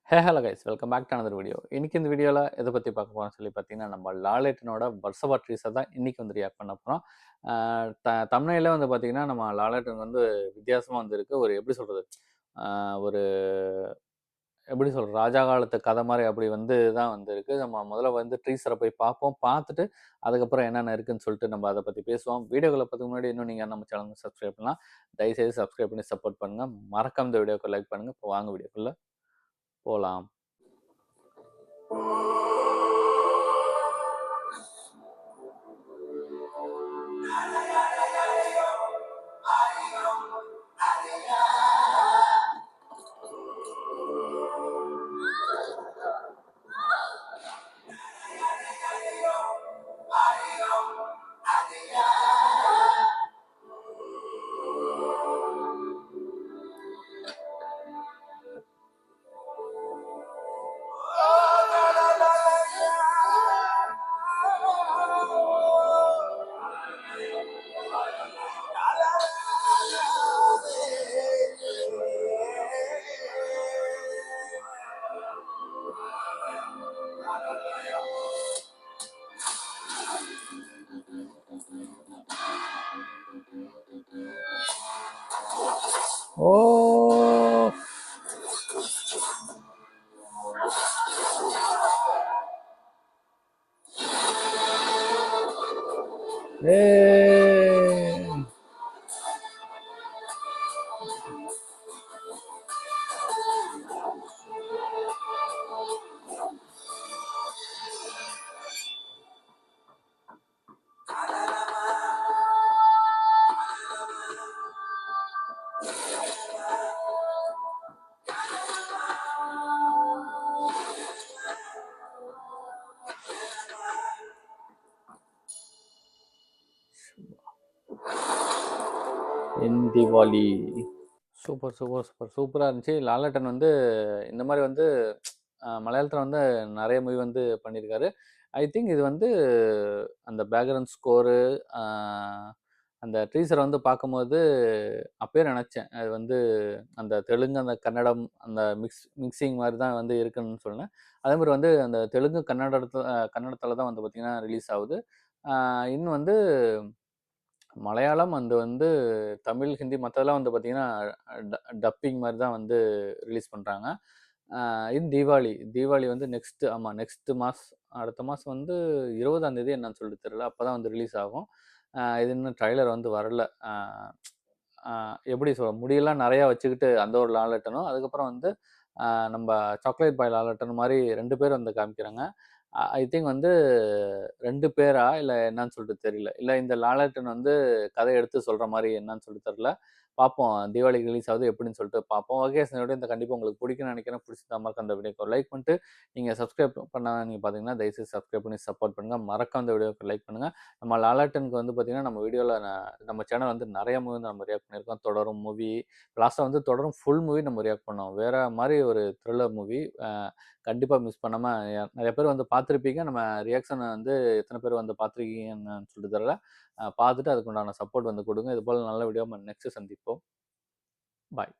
Hello guys, welcome back to another video. இன்னைக்கு இந்த வீடியோவில் எதை பற்றி பார்க்க போகிறோம்னு சொல்லி பார்த்தீங்கன்னா, நம்ம லாலேட்டனோட வருஷவா ட்ரீஸை தான் இன்னைக்கு வந்து ரியாக்ட் பண்ண போகிறோம். தமிழ்ல வந்து பார்த்தீங்கன்னா, நம்ம லாலேட்டன் வந்து வித்தியாசமாக வந்திருக்கு. ஒரு எப்படி சொல்கிறது, ஒரு எப்படி சொல்கிறது, ராஜா காலத்து கதை மாதிரி அப்படி வந்து தான் வந்திருக்கு. நம்ம முதல்ல வந்து ட்ரீஸரை போய் பார்ப்போம். பார்த்துட்டு அதுக்கப்புறம் என்னென்ன இருக்குன்னு சொல்லிட்டு நம்ம அதை பற்றி பேசுவோம். வீடியோக்களை பார்த்துக்கு முன்னாடி இன்னும் நீங்கள் நம்ம சேனலுக்கு சப்ஸ்கிரைப் பண்ணலாம். தயவுசெய்து சப்ஸ்கிரைப் பண்ணி சப்போர்ட் பண்ணுங்கள். மறக்காம இந்த வீடியோக்கு லைக் பண்ணுங்கள். இப்போ வாங்க வீடியோக்குள்ளே போகலாம். Oh! Hey! இன் திவாலி. சூப்பர் சூப்பர் சூப்பர் சூப்பராக இருந்துச்சு. லாலேட்டன் வந்து இந்த மாதிரி வந்து மலையாளத்தில் வந்து நிறைய மூவி வந்து பண்ணியிருக்காரு. ஐ திங்க் இது வந்து அந்த பேக்ரவுண்ட் ஸ்கோரு, அந்த டீசரை வந்து பார்க்கும்போது அப்பயே நினச்சேன், அது வந்து அந்த தெலுங்கு அந்த கன்னடம் அந்த மிக்சிங் மாதிரி தான் வந்து இருக்குன்னு சொன்னேன். அதே மாதிரி வந்து அந்த தெலுங்கு கன்னடத்தில் தான் வந்து பார்த்திங்கன்னா ரிலீஸ் ஆகுது. இன்னும் வந்து மலையாளம் வந்து தமிழ், ஹிந்தி மற்றதெல்லாம் வந்து பார்த்தீங்கன்னா டப்பிங் மாதிரி தான் வந்து ரிலீஸ் பண்ணுறாங்க. இது தீபாவளி வந்து நெக்ஸ்ட் அடுத்த மாதம் வந்து 20ஆம் தேதி என்னன்னு சொல்லிட்டு தெரியல. அப்போ தான் வந்து ரிலீஸ் ஆகும். இது இன்னும் ட்ரைலர் வந்து வரல. எப்படி சொல்ல, முடியெல்லாம் நிறையா வச்சுக்கிட்டு அந்த ஒரு லாலட்டனும், அதுக்கப்புறம் வந்து நம்ம சாக்லேட் பாய் லாலட்டன் மாதிரி 2 பேர் வந்து காமிக்கிறாங்க. ஐ திங்க் வந்து 2 பேரா இல்ல என்னன்னு சொல்லிட்டு தெரியல. இல்ல இந்த லாலேட்டன் வந்து கதை எடுத்து சொல்ற மாரி என்னன்னு சொல்லிட்டு தெரியல. பார்ப்போம். தீபாவளிக்கு ரிலீஸ் ஆகுது எப்படின்னு சொல்லிட்டு பார்ப்போம். ஓகே, இந்த இந்த கண்டிப்பா உங்களுக்கு பிடிக்கும்னு நினைக்கிறேன். பிடிச்சிருந்தா மறக்காம அந்த வீடியோக்கு லைக் பண்ணிட்டு, நீங்க சப்ஸ்கிரைப் பண்ணாம நீங்க பார்த்தீங்கன்னா, தயவுசெய்து சப்ஸ்கிரைப் பண்ணி சப்போர்ட் பண்ணுங்க. மறக்காம இந்த வீடியோக்கு லைக் பண்ணுங்க. நம்ம லாலேட்டனுக்கு வந்து பார்த்தீங்கன்னா, நம்ம வீடியோல நம்ம சேனல் வந்து நெறைய மூவி வந்து நம்ம ரியாக்ட் பண்ணியிருக்கோம். தொடரும் மூவி, லாஸ்ட்டா வந்து தொடரும் ஃபுல் மூவி நம்ம ரியாக்ட் பண்ணோம். வேற மாரி ஒரு த்ரில்லர் மூவி. கண்டிப்பா மிஸ் பண்ணாம நெறைய பேர் வந்து பார்த்துருப்பீங்க. நம்ம ரியாக்ஷன வந்து எத்தன பேர் வந்து பார்த்துருக்கீங்கன்னு சொல்லிட்டு தெரியல. பார்த்துட்டு அதுக்கு உண்டான சப்போர்ட் வந்து குடுங்க. இதுபோல நல்ல வீடியோ நம்ம நெக்ஸ்ட் சந்திப்போம். பாய்.